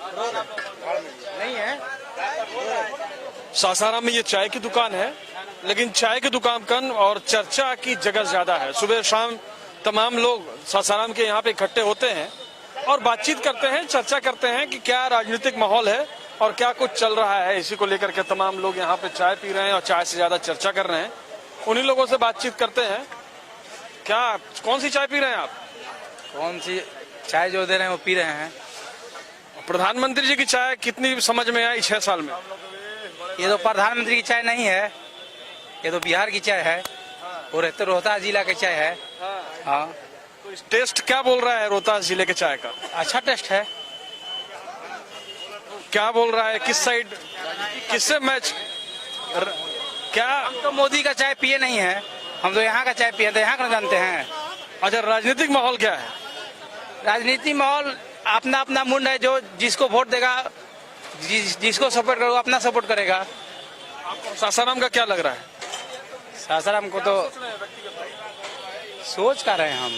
नहीं है। सासाराम में ये चाय की दुकान है, लेकिन चाय की दुकान और चर्चा की जगह ज्यादा है। सुबह शाम तमाम लोग सासाराम के यहाँ पे इकट्ठे होते हैं और बातचीत करते हैं, चर्चा करते हैं कि क्या राजनीतिक माहौल है और क्या कुछ चल रहा है। इसी को लेकर के तमाम लोग यहाँ पे चाय पी रहे हैं और चाय से ज्यादा चर्चा कर रहे हैं। उन्हीं लोगों से बातचीत करते हैं। क्या कौन सी चाय पी रहे हैं आप? कौन सी चाय जो दे रहे हैं वो पी रहे हैं। प्रधानमंत्री जी की चाय कितनी समझ में आई 6 साल में? ये तो प्रधानमंत्री की चाय नहीं है, ये तो बिहार की चाय है और रोहतास जिला की चाय है। हाँ, तो इस टेस्ट क्या बोल रहा है रोहतास जिले के चाय का? अच्छा टेस्ट है। क्या बोल रहा है, किस साइड किससे मैच क्या? हम तो मोदी का चाय पिए नहीं है, हम तो यहाँ का चाय पिए थे, यहाँ का जानते हैं। अच्छा, राजनीतिक माहौल क्या है? राजनीति माहौल अपना अपना मुंड है, जो जिसको वोट देगा, जिसको सपोर्ट करेगा अपना सपोर्ट करेगा। आपको सासाराम का क्या लग रहा है? सासाराम को तो सोच कर रहे हैं हम।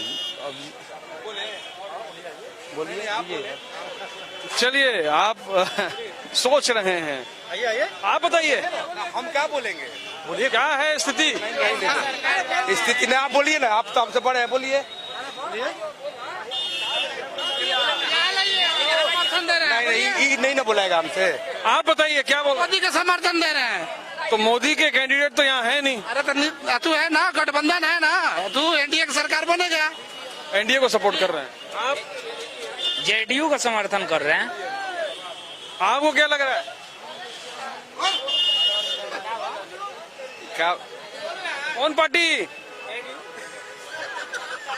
बोलिए। चलिए, आप सोच रहे हैं, आइए आप बताइए। हम क्या बोलेंगे? बोलिए, क्या है स्थिति? स्थिति ना आप बोलिए ना, आप तो हमसे बड़े हैं, बोलिए। नहीं ना बोलेगा हमसे। आप बताइए क्या बोल? मोदी का समर्थन दे रहे हैं। तो मोदी के कैंडिडेट तो यहाँ है नहीं। अरे तो तू है ना, गठबंधन है ना, तू एनडीए की सरकार बनेगा। एनडीए को सपोर्ट कर रहे हैं आप? जेडीयू का समर्थन कर रहे हैं। आपको क्या लग रहा है? क्या कौन पार्टी?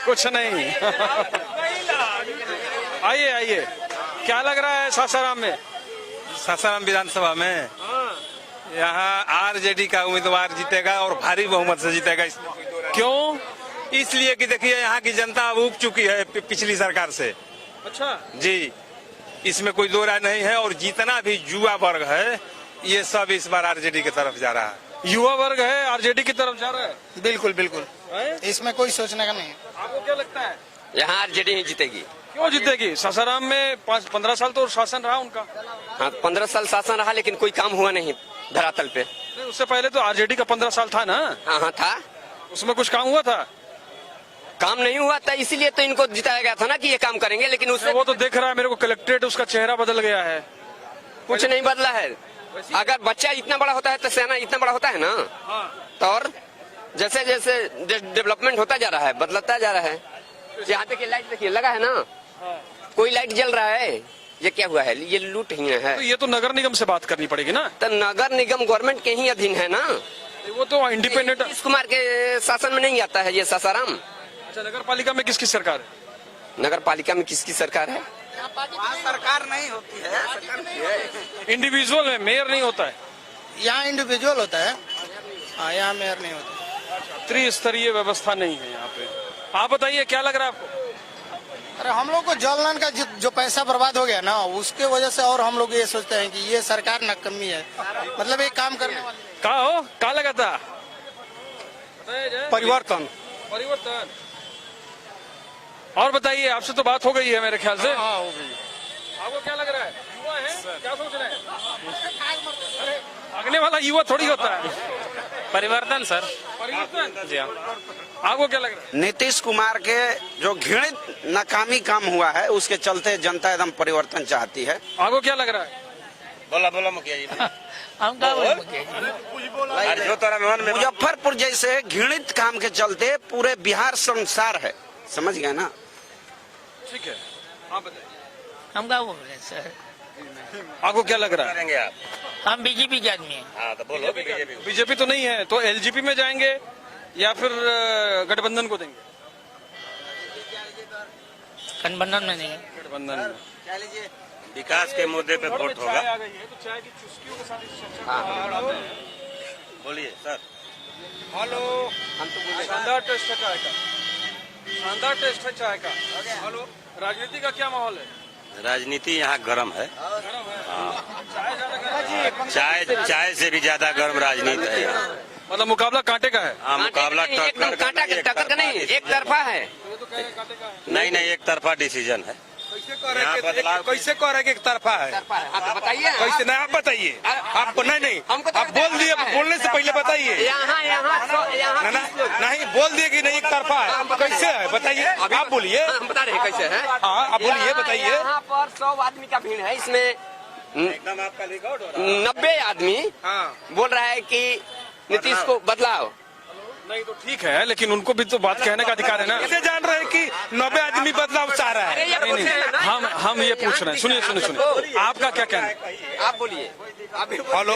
कुछ नहीं। आइए आइए, क्या लग रहा है सासाराम में? सासाराम विधानसभा में यहाँ आरजेडी का उम्मीदवार जीतेगा और भारी बहुमत से जीतेगा। क्यों? इसलिए कि देखिए यहाँ की जनता उब चुकी है पिछली सरकार से। अच्छा जी, इसमें कोई दो राय नहीं है। और जितना भी युवा वर्ग है ये सब इस बार आरजेडी की तरफ जा रहा है। युवा वर्ग है आरजेडी की तरफ जा रहा है? बिल्कुल बिल्कुल, इसमें कोई सोचने का नहीं है। आपको क्या लगता है? यहाँ आरजेडी ही जीतेगी। क्यों जीतेगी? सासाराम में 15 साल तो शासन रहा उनका। हाँ, 15 साल शासन रहा, लेकिन कोई काम हुआ नहीं धरातल पे। उससे पहले तो आरजेडी का 15 साल था ना? हाँ था, उसमें कुछ काम हुआ था? काम नहीं हुआ था, इसीलिए तो इनको जिताया गया था ना कि ये काम करेंगे, लेकिन उससे वो तो देख रहा है मेरे को, कलेक्ट्रेट उसका चेहरा बदल गया है। कुछ नहीं बदला है। अगर बच्चा इतना बड़ा होता है तो सेना इतना बड़ा होता है ना। तो और जैसे जैसे डेवलपमेंट होता जा रहा है, बदलता जा रहा है। यहाँ पे लाइट देखिए लगा है ना, कोई लाइट जल रहा है, ये क्या हुआ है? ये लूट ही है। तो ये तो नगर निगम से बात करनी पड़ेगी ना। तो नगर निगम गवर्नमेंट के ही अधीन है ना, वो तो इंडिपेंडेंट। नीतीश कुमार के शासन में नहीं आता है ये सासाराम। अच्छा, नगर पालिका में किसकी सरकार है? नगर पालिका में किसकी सरकार है? सरकार नहीं होती है, इंडिविजुअल है, मेयर नहीं होता है। यहाँ इंडिविजुअल होता है। हाँ, यहाँ मेयर नहीं होता। त्रिस्तरीय व्यवस्था नहीं है यहाँ पे। आप बताइए क्या लग रहा है आपको? अरे हम लोग को जल नल का जो पैसा बर्बाद हो गया ना, उसके वजह से और हम लोग ये सोचते हैं कि ये सरकार नकम्मी है, मतलब एक काम करने वाली। क्या हो, क्या लगा था? परिवर्तन। परिवर्तन। और बताइए, आपसे तो बात हो गई है मेरे ख्याल से। हाँ, हो गई। आपको क्या लग रहा है? युवा है, क्या सोच रहे हैं? अरे भागने वाला युवा थोड़ी होता है। परिवर्तन सर। परिवर्तन। जी हाँ। आपको क्या लग रहा है? नीतीश कुमार के जो घृणित नाकामी काम हुआ है उसके चलते जनता एकदम परिवर्तन चाहती है। आपको क्या लग रहा है? बोला मुखिया जी। हम क्या मुजफ्फरपुर जैसे घृणित काम के चलते पूरे बिहार संसार है, समझ गए ना? ठीक है, आप बताइए। हम क्या बोल रहे हैं सर? आपको क्या लग रहा है? आप? हम बीजेपी के आदमी हैं। हाँ, तो बोलो। बीजेपी तो नहीं है, तो एलजेपी में जाएंगे या फिर गठबंधन को देंगे? गठबंधन में नहीं है। गठबंधन में। विकास के मुद्दे पे वोट होगा। चाय आ गई है, तो चाय की चुस्कियों के साथ इस चर्चा को बढ़ाते हैं। बोलिए सर। हेलो, शानदार टेस्ट है चाय का, शानदार टेस्ट है चाय का। हेलो, राजनीति का क्या माहौल है? राजनीति यहाँ गर्म है। चाय ज्यादा गर्म? चाय से भी ज्यादा गर्म राजनीति है यहाँ। मतलब मुकाबला कांटे का है? हाँ, मुकाबला टक्कर का नहीं, एक तरफा है। ये तो कह रहे कांटे का है। नहीं, एक तरफा डिसीजन है। कैसे कह रहे कि एक तरफा है? हाँ तो बताइए कैसे नहीं, आप बताइए। आपको नहीं हमको तो आप बोल दिए, बोलने से पहले बताइए। नहीं बोल दिए कि नहीं एक तरफा है, कैसे है बताइए। आप बोलिए, हम बता रहे हैं कैसे है। हाँ आप बोलिए, बताइए। यहाँ पर 100 आदमी का भीड़ है, इसमें एकदम आपका रिकॉर्ड हो रहा 90 आदमी बोल रहा है कि नीतीश को बदलाव। नहीं तो ठीक है, लेकिन उनको भी तो बात कहने का अधिकार है ना। कैसे जान रहे हैं कि 90 आदमी बदलाव चाह रहा है? ये पूछ रहे हैं ना। हम ये पूछ रहे हैं, सुनिए आपका क्या कहना है? आप बोलिए, हेलो,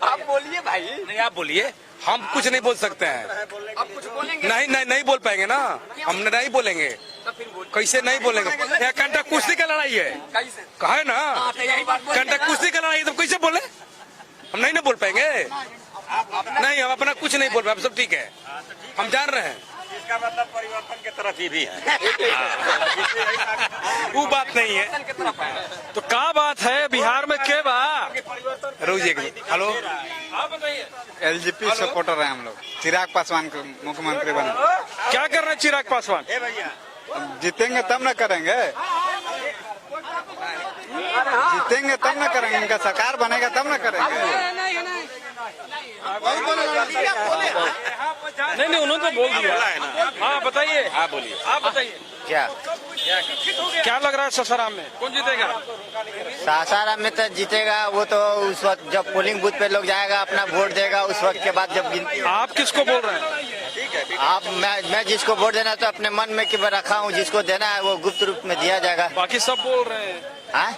आप बोलिए भाई। नहीं आप बोलिए, हम कुछ नहीं बोल सकते हैं। आप कुछ बोलेंगे? नहीं बोल पाएंगे ना, हम नहीं बोलेंगे। तो फिर बोलिए। कैसे नहीं बोलेंगे? यह घंटा कुश्ती का लड़ाई है, कैसे? कहा है ना, हाँ, तो यही बात बोलिए घंटा ना। कुश्ती का लड़ाई है, तो कैसे बोले? हम नहीं ना बोल पाएंगे। नहीं, हम अपना कुछ नहीं बोल पाए, सब ठीक है, हम जान रहे हैं। इसका मतलब परिवर्तन की तरफ ही भी है। वो बात नहीं है। तो क्या बात है बिहार में के बा? रोजिए, हेलो, आप बताइए, एलजेपी सपोर्टर है हम लोग। चिराग पासवान को मुख्यमंत्री बने। क्या कर रहे हैं चिराग पासवान? जीतेंगे तब न करेंगे, जीतेंगे तब न करेंगे, इनका सरकार बनेगा तब न करेंगे। नहीं उन्होंने तो बोल दिया। हाँ बताइए, आप बोलिए, आप बताइए क्या लग रहा है ससाराम में कौन जीतेगा? सासाराम में तो जीतेगा वो तो उस वक्त जब पोलिंग बूथ पे लोग जाएगा अपना वोट देगा, उस वक्त के बाद जब गिनती। आप किसको बोल रहे हैं? आप मैं जिसको वोट देना तो अपने मन में कि मैं रखा हूँ, जिसको देना है वो गुप्त रूप में दिया जाएगा। बाकी सब बोल रहे हैं। हाँ,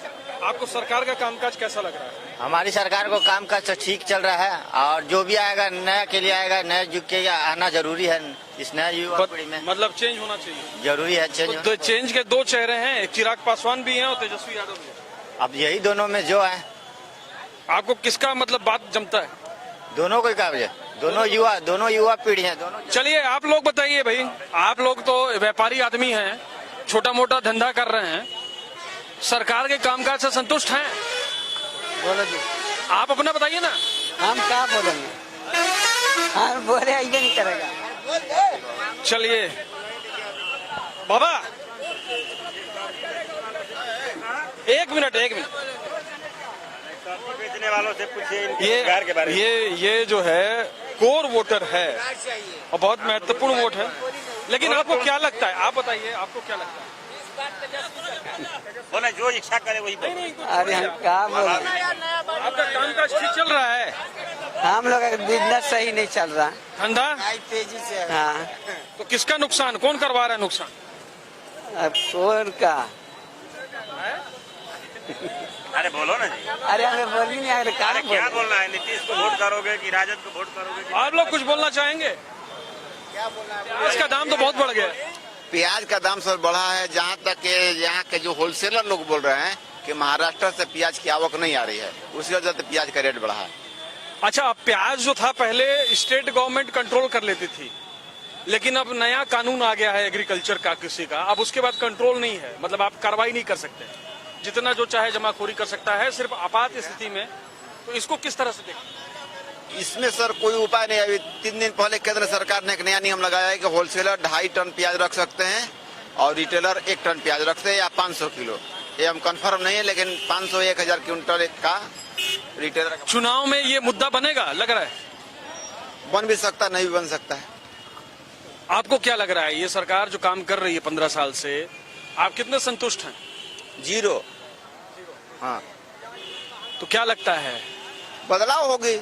आपको सरकार का कामकाज कैसा लग रहा है? हमारी सरकार को काम काज तो ठीक चल रहा है, और जो भी आएगा नया के लिए आएगा, नया युग के लिए आना जरूरी है। इस नया युवा पीढ़ी में मतलब चेंज होना चाहिए, जरूरी है चेंज। तो चेंज के दो चेहरे हैं, एक चिराग पासवान भी हैं और तेजस्वी यादव भी हैं। अब यही दोनों में जो है, आपको किसका मतलब बात जमता है? दोनों को काबिल है, दोनों युवा पीढ़ी है दोनों। चलिए आप लोग बताइए भाई, आप लोग तो व्यापारी आदमी हैं, छोटा मोटा धंधा कर रहे हैं, सरकार के कामकाज से संतुष्ट हैं? बोलो जी, आप अपना बताइए ना। हम क्या बोलेंगे, हम बोले ये नहीं करेगा। चलिए बाबा, एक मिनट बेचने वालों से पूछिए ये जो है कोर वोटर है और बहुत महत्वपूर्ण वोट है, लेकिन आपको क्या लगता है? आप बताइए, आपको क्या लगता है? बोले जो इच्छा करे वही बोले। अरे हम क्या बोले, आपका कामकाज ठीक चल रहा है? हम लोग का बिजनेस सही नहीं चल रहा, धंधा तेजी से। हाँ, तो किसका नुकसान, कौन करवा रहा है नुकसान? अब कौन का? अरे बोलो ना जी, अरे हमें बोल ही नहीं आ रहा, क्या बोलना है? नीतीश को वोट करोगे कि राजद को वोट करोगे? आप लोग कुछ बोलना चाहेंगे? प्याज का दाम तो बहुत बढ़ गया। प्याज का दाम सर बढ़ा है, जहाँ तक यहाँ के जो होलसेलर लोग बोल रहे हैं कि महाराष्ट्र से प्याज की आवक नहीं आ रही है, उसी वजह से प्याज का रेट बढ़ा है। अच्छा, अब प्याज जो था पहले स्टेट गवर्नमेंट कंट्रोल कर लेती थी, लेकिन अब नया कानून आ गया है एग्रीकल्चर का कृषि का, अब उसके बाद कंट्रोल नहीं है, मतलब आप कार्रवाई नहीं कर सकते, जितना जो चाहे जमाखोरी कर सकता है सिर्फ आपात स्थिति में। तो इसको किस तरह से देखते? इसमें सर कोई उपाय नहीं है। अभी 3 दिन पहले केंद्र सरकार ने एक नया नियम लगाया है कि होलसेलर 2.5 टन प्याज रख सकते हैं और रिटेलर 1 टन प्याज रखते हैं या 500 किलो। ये हम कंफर्म नहीं है, लेकिन 500-1000 क्विंटल का रिटेलर। चुनाव में ये मुद्दा बनेगा लग रहा है? बन भी सकता, नहीं भी बन सकता है। आपको क्या लग रहा है, ये सरकार जो काम कर रही है 15 साल से, आप कितने संतुष्ट हैं? 0। हाँ, तो क्या लगता है बदलाव होगी,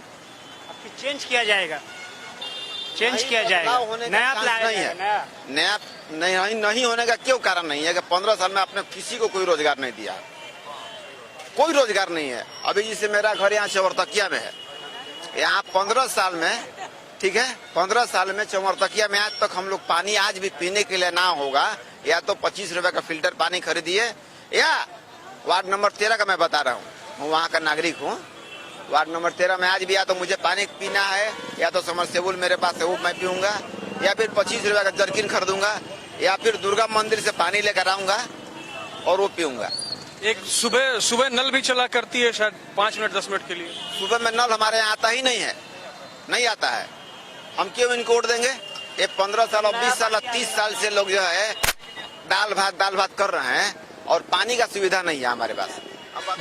चेंज किया जाएगा, चेंज किया जाएगा। नया प्लान नहीं है, नया नहीं होने का क्यों कारण नहीं है कि 15 साल में आपने किसी को कोई रोजगार नहीं दिया, कोई रोजगार नहीं है। अभी जैसे मेरा घर यहाँ चौरतकिया में है, यहाँ 15 साल में, ठीक है, 15 साल में चौरतकिया में आज तक हम लोग पानी आज भी पीने के लिए ना होगा, या तो 25 रुपए का फिल्टर पानी खरीदिए, या वार्ड नंबर 13 का मैं बता रहा हूँ, वहाँ का नागरिक हूँ। वार्ड नंबर 13 में आज भी या तो मुझे पानी पीना है, या तो समरसेबुल मेरे पास है वो मैं पीऊंगा, या फिर 25 रुपए का जर्किन खरीदूंगा, या फिर दुर्गा मंदिर से पानी लेकर आऊंगा और वो पीऊंगा। एक सुबह नल भी चला करती है शायद 5 मिनट 10 मिनट के लिए। सुबह में नल हमारे यहाँ आता ही नहीं है, नहीं आता है। हम क्यों इनको वोट देंगे? ये 15 साल और 20 साल और 30 साल से लोग जो है दाल भात कर रहे हैं और पानी का सुविधा नहीं है हमारे पास।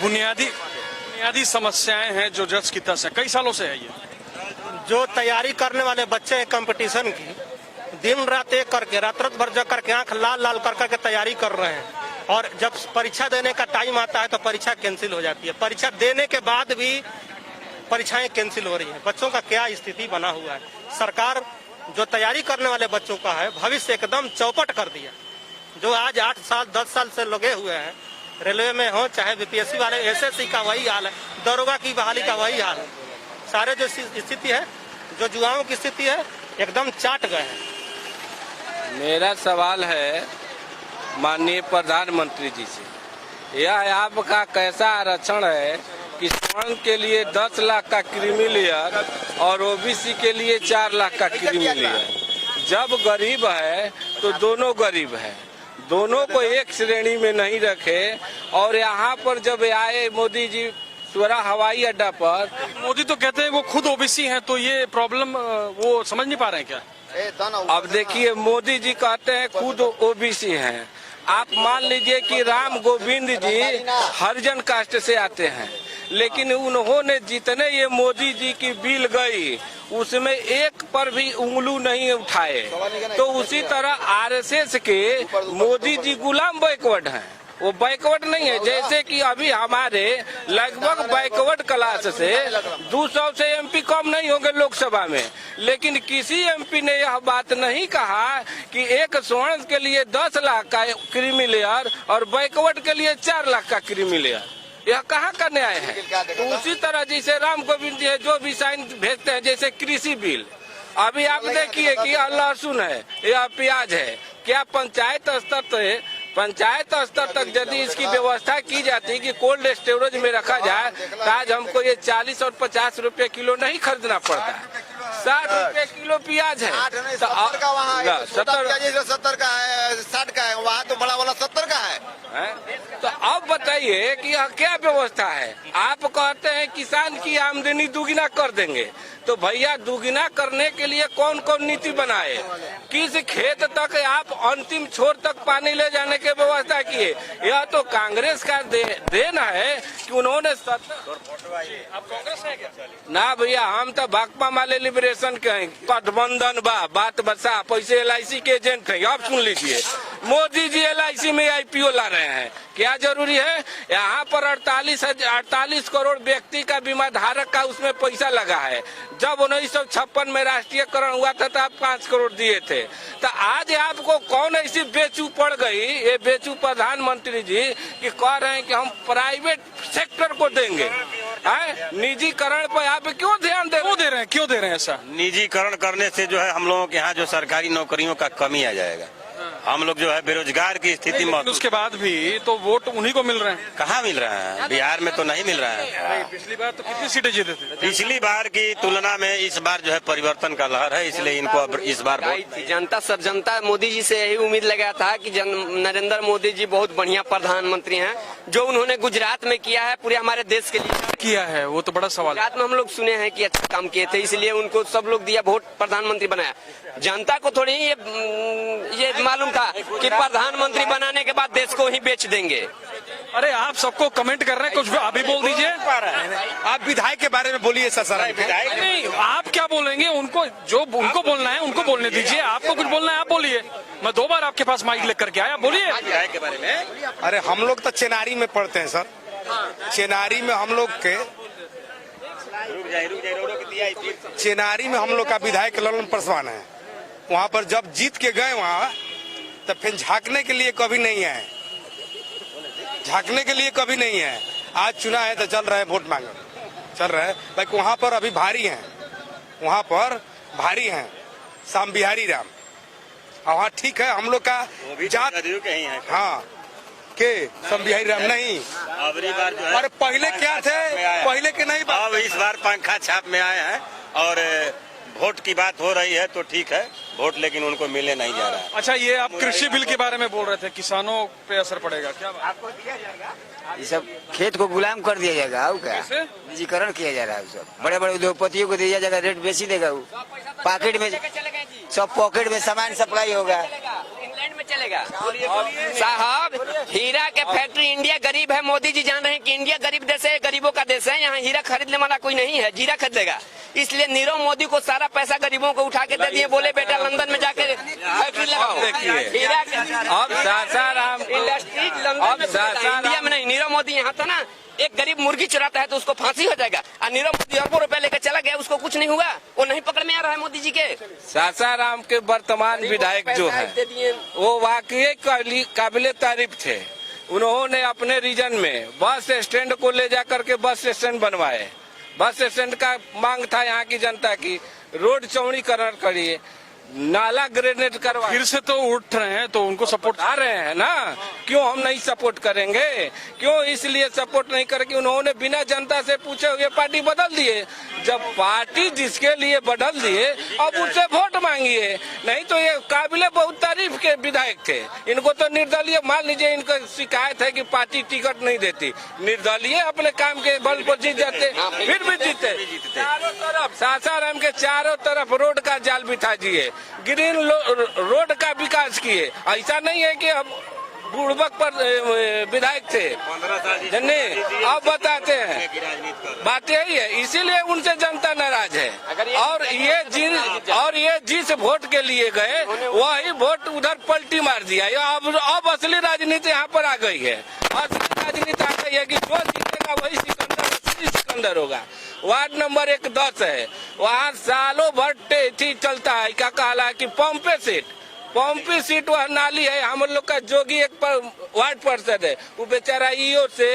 बुनियादी समस्याएं हैं जो जस की तस है, कई सालों से है ये। जो तैयारी करने वाले बच्चे हैं कंपटीशन की, दिन रात एक करके रात भर जग करके आंख लाल लाल कर करके तैयारी कर रहे हैं, और जब परीक्षा देने का टाइम आता है तो परीक्षा कैंसिल हो जाती है। परीक्षा देने के बाद भी परीक्षाएं कैंसिल हो रही हैं। बच्चों का क्या स्थिति बना हुआ है। सरकार जो तैयारी करने वाले बच्चों का है भविष्य एकदम चौपट कर दिया। जो आज 8 साल 10 साल से लगे हुए हैं, रेलवे में हो चाहे बीपीएससी वाले, एसएससी का वही हाल है, दरोगा की बहाली का वही हाल है। सारे जो स्थिति है, जो युवाओं की स्थिति है, एकदम चाट गए हैं। मेरा सवाल है माननीय प्रधानमंत्री जी से, यह आपका कैसा आरक्षण है कि स्वर्ण के लिए 10 लाख का क्रीमी लेयर और ओबीसी के लिए 4 लाख का क्रीमी लेयर? जब गरीब है तो दोनों गरीब है, दोनों को एक श्रेणी में नहीं रखे। और यहाँ पर जब आए मोदी जी स्वरा हवाई अड्डा पर, मोदी तो कहते हैं वो खुद ओबीसी हैं, तो ये प्रॉब्लम वो समझ नहीं पा रहे हैं क्या? अब देखिए मोदी जी कहते हैं खुद ओबीसी हैं। आप मान लीजिए कि राम गोविंद जी हरिजन कास्ट से आते हैं, लेकिन उन्होंने जितने ये मोदी जी की बिल गई उसमें एक पर भी उंगलू नहीं उठाए। तो उसी तरह आरएसएस के मोदी जी गुलाम बैकवर्ड हैं, वो बैकवर्ड नहीं है। जैसे कि अभी हमारे लगभग बैकवर्ड क्लास से 200 से एमपी कम नहीं होंगे लोकसभा में, लेकिन किसी एमपी ने यह बात नहीं कहा कि एक स्वर्ण के लिए 10 लाख का क्रीमी लेयर और बैकवर्ड के लिए 4 लाख का क्रीमी लेयर। यह कहाँ का न्याय है? तो उसी तरह जैसे राम गोविंद जी है जो भी साइन भेजते हैं, जैसे कृषि बिल, अभी आप देखिए कि यह लहसुन है, यह प्याज है, क्या पंचायत स्तर तक यदि इसकी व्यवस्था की जाती कि कोल्ड स्टोरेज में रखा जाए तो आज हमको ये 40 और 50 रुपए किलो नहीं खरीदना पड़ता। 60 रुपए किलो प्याज है, 70 का वहाँ 70 का है, 60 का है, वहाँ तो बड़ा वाला 70 का है। तो अब बताइए कि यह क्या व्यवस्था है? आप कहते हैं किसान की आमदनी दुगुना कर देंगे, तो भैया दुगुना करने के लिए कौन कौन नीति बनाए? किस खेत तक आप अंतिम छोर तक पानी ले जाने की व्यवस्था किए? यह तो कांग्रेस का देन है कि उन्होंने आप कांग्रेस है क्या? ना भैया, हम तो भाकपा माले लिबरेशन के हैं। गठबंधन बात बसा, पैसे LIC के एजेंट है। आप सुन लीजिए, मोदी जी LIC में IPO ला रहे हैं, क्या जरूरी है? यहाँ पर 48 करोड़ व्यक्ति का बीमा धारक का उसमें पैसा लगा है। जब 1956 में राष्ट्रीयकरण हुआ था तो आप 5 करोड़ दिए थे। तो आज आपको कौन ऐसी बेचू पड़ गई, ये बेचू प्रधानमंत्री जी, कि कह रहे हैं कि हम प्राइवेट सेक्टर को देंगे? निजीकरण पर आप क्यों ध्यान क्यों दे रहे हैं ऐसा? निजीकरण करने से जो है हम लोगों के यहाँ जो सरकारी नौकरियों का कमी आ जाएगा। हम लोग जो है बेरोजगार की स्थिति में। उसके बाद भी तो वोट उन्हीं को मिल रहे हैं। कहाँ मिल रहा है? बिहार में तो नहीं मिल रहा है। पिछली बार तो कितनी सीटें जीते थे? पिछली बार की तुलना में इस बार जो है परिवर्तन का लहर है, इसलिए इनको अब इस बार जनता मोदी जी से यही उम्मीद लगा था कि नरेंद्र मोदी जी बहुत बढ़िया प्रधानमंत्री हैं। जो उन्होंने गुजरात में किया है पूरे हमारे देश के लिए किया है, वो तो बड़ा सवाल। गुजरात में हम लोग सुने हैं कि अच्छा काम किए थे, इसलिए उनको सब लोग दिया, वोट प्रधानमंत्री बनाया। जनता को थोड़ी ये मालूम था कि प्रधानमंत्री बनाने के बाद देश को ही बेच देंगे। अरे आप सबको कमेंट कर रहे हैं, कुछ अभी बोल दीजिए। आप विधायक के बारे में बोलिए सर। नहीं, आप क्या बोलेंगे? उनको जो उनको बोलना है उनको बोलने दीजिए। आपको कुछ बोलना है आप बोलिए। मैं 2 बार आपके पास माइक लेकर के आया, बोलिए विधायक के बारे में। अरे हम लोग तो चेनारी में पढ़ते हैं सर। चेनारी में हम लोग के चेनारी में हम लोग का विधायक ललन पासवान है। वहाँ पर जब जीत के गए वहाँ, तो फिर झांकने के लिए कभी नहीं आए, झांकने के लिए कभी नहीं है। आज चुना है तो चल रहे वोट मांगे, चल रहे भाई। वहाँ पर अभी भारी हैं, वहाँ पर भारी हैं शाम बिहारी राम। वहाँ ठीक है हम लोग का जात कहीं है। हाँ के सम बिहारी राम नहीं। अबरी बार जो है, अरे पहले क्या थे, पहले के नहीं। अब इस बार पंखा छाप में आए हैं और वोट की बात हो रही है तो ठीक है वोट, लेकिन उनको मिलने नहीं जा रहा है। अच्छा, ये आप कृषि बिल के बारे में बोल रहे थे, किसानों पे असर पड़ेगा क्या? आपको दिया जाएगा, ये सब खेत को गुलाम कर दिया जाएगा। और क्या निजीकरण किया जा रहा है? सब बड़े बड़े उद्योगपतियों को दिया जाएगा, रेट बेची देगा। वो पॉकेट में सब पॉकेट में सामान सप्लाई होगा। इंग्लैंड में चलेगा साहब। हीरा के फैक्ट्री इंडिया गरीब है, मोदी जी जान रहे हैं कि इंडिया गरीब देश है, गरीबों का देश है। यहाँ हीरा खरीदने वाला कोई नहीं है, जीरा खरीदेगा। इसलिए नीरव मोदी को सारा पैसा गरीबों को उठा के दे दिए, बोले बेटा लंदन में जाके फैक्ट्री लगाओ। हीरा अब सासाराम इंडस्ट्रीज लंदन में, इंडिया में नहीं। नीरव मोदी यहाँ था ना, एक गरीब मुर्गी चुराता है तो उसको फांसी हो जाएगा, और नीरव मोदी अरबों रुपए लेकर चला गया, उसको कुछ नहीं हुआ, वो नहीं पकड़ में आ रहा है मोदी जी के। सासाराम के वर्तमान विधायक जो है वो वाकई काबिले तारीफ थे। उन्होंने अपने रीजन में बस स्टैंड को ले जाकर के बस स्टैंड बनवाए। बस स्टैंड का मांग था यहाँ की जनता की, रोड चौड़ीकरण करिए, नाला ग्रेनेड करवा। फिर से तो उठ रहे हैं तो उनको सपोर्ट आ रहे हैं ना, क्यों हम नहीं सपोर्ट करेंगे? क्यों इसलिए सपोर्ट नहीं करेंगे? उन्होंने बिना जनता से पूछे हुए पार्टी बदल दिए। जब पार्टी जिसके लिए बदल दिए अब उससे वोट मांगिए, नहीं तो ये काबिले बहुत तारीफ के विधायक थे। इनको तो निर्दलीय, मान लीजिए इनको शिकायत है कि पार्टी टिकट नहीं देती, निर्दलीय अपने काम के बल पर जीत जाते, फिर भी जीते। चारों तरफ सासाराम के चारों तरफ रोड का जाल बिठा दिए, ग्रीन रोड का विकास किए। ऐसा नहीं है कि हम बुड़बक पर विधायक थे, अब बताते हैं बात यही है। इसीलिए उनसे जनता नाराज है, और ये जिस वोट के लिए गए वही वोट उधर पलटी मार दिया। अब असली राजनीति यहाँ पर आ गई है। असली राजनीति आ गई है कि जो जीतेगा वही सिकंदर होगा। वार्ड नंबर 1 10 है, वहाँ सालों भर चलता है, क्या कहला कि पंपी सीट वह नाली है। हम लोग का जोगी एक वार्ड पार्षद है, वो बेचारा ईओ से,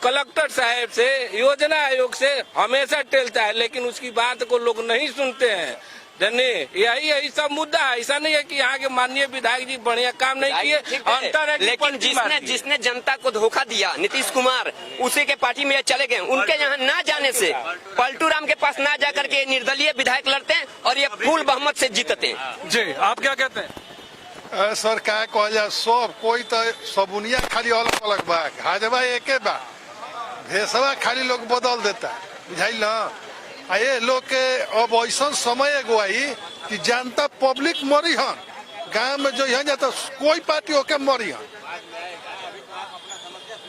कलेक्टर साहब से, योजना आयोग से हमेशा टेलता है, लेकिन उसकी बात को लोग नहीं सुनते हैं। यही सब मुद्दा है। ऐसा नहीं है कि यहाँ के माननीय विधायक जी बढ़िया काम नहीं किए, अंतर है। लेकिन जिसने जनता को धोखा दिया, नीतीश कुमार, उसी के पार्टी में चले गए। उनके यहाँ ना जाने से, पलटू राम के पास ना जाकर के निर्दलीय विधायक लड़ते हैं और ये फुल बहुमत से जीतते हैं। जी, आप क्या कहते हैं? सर क्या कह सब कोई तो सबुनिया खाली अलग अलग बा, हाजबा एके बा, भेसवा खाली लोग बदल देता, बुझाइल ना। ये लोग के अब ऐसा समय एगो आई कि जनता पब्लिक मरी हन, गांव में जो यहाँ जाता कोई पार्टी होके मरी हन।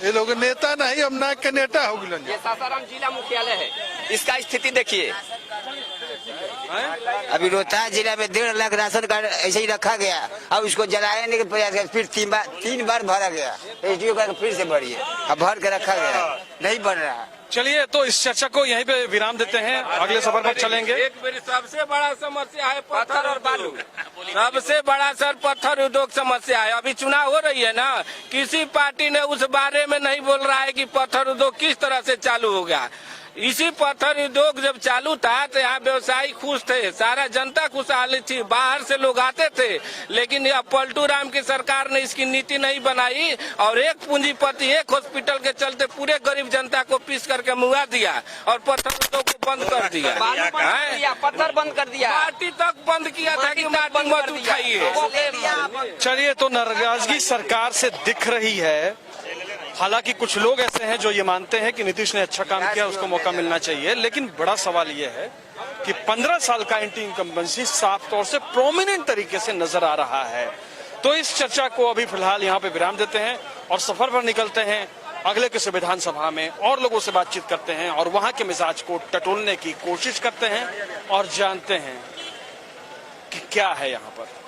ये लोग नेता नहीं, हम ना के नेता हो गए। ये सासाराम जिला मुख्यालय है, इसका स्थिति देखिए। अभी रोहतास जिला में 1.5 लाख राशन कार्ड ऐसे ही रखा गया, अब उसको जलाने के प्रयास किया, फिर 3 बार भरा गया, एसडीओ का फिर से भरिए, अब भर के रखा गया, नहीं बन रहा। चलिए, तो इस चर्चा को यहीं पे विराम देते हैं, अगले सफर पर चलेंगे। एक मेरी सबसे बड़ा समस्या है पत्थर और बालू। सबसे बड़ा सर पत्थर उद्योग समस्या है। अभी चुनाव हो रही है ना, किसी पार्टी ने उस बारे में नहीं बोल रहा है कि पत्थर उद्योग किस तरह से चालू होगा। इसी पत्थर उद्योग जब चालू था तो यहाँ व्यवसायी खुश थे, सारा जनता खुशहाली थी, बाहर से लोग आते थे। लेकिन यह पलटू राम की सरकार ने इसकी नीति नहीं बनाई और एक पूंजीपति एक हॉस्पिटल के चलते पूरे गरीब जनता को पीस करके मुआ दिया और पत्थर उद्योग को बंद कर दिया, पत्थर बंद कर दिया, माटी तक बंद किया था कि माटी मत उठाइए। चलिए, तो नाराजगी सरकार से दिख रही है। हालांकि कुछ लोग ऐसे हैं जो ये मानते हैं कि नीतीश ने अच्छा काम किया, उसको मौका मिलना चाहिए। लेकिन बड़ा सवाल ये है कि 15 साल का एंटी इनकम्बेंसी साफ तौर से प्रोमिनेंट तरीके से नजर आ रहा है। तो इस चर्चा को अभी फिलहाल यहाँ पे विराम देते हैं और सफर पर निकलते हैं, अगले किसी विधानसभा में और लोगों से बातचीत करते हैं और वहां के मिजाज को टटोलने की कोशिश करते हैं और जानते हैं कि क्या है यहाँ पर।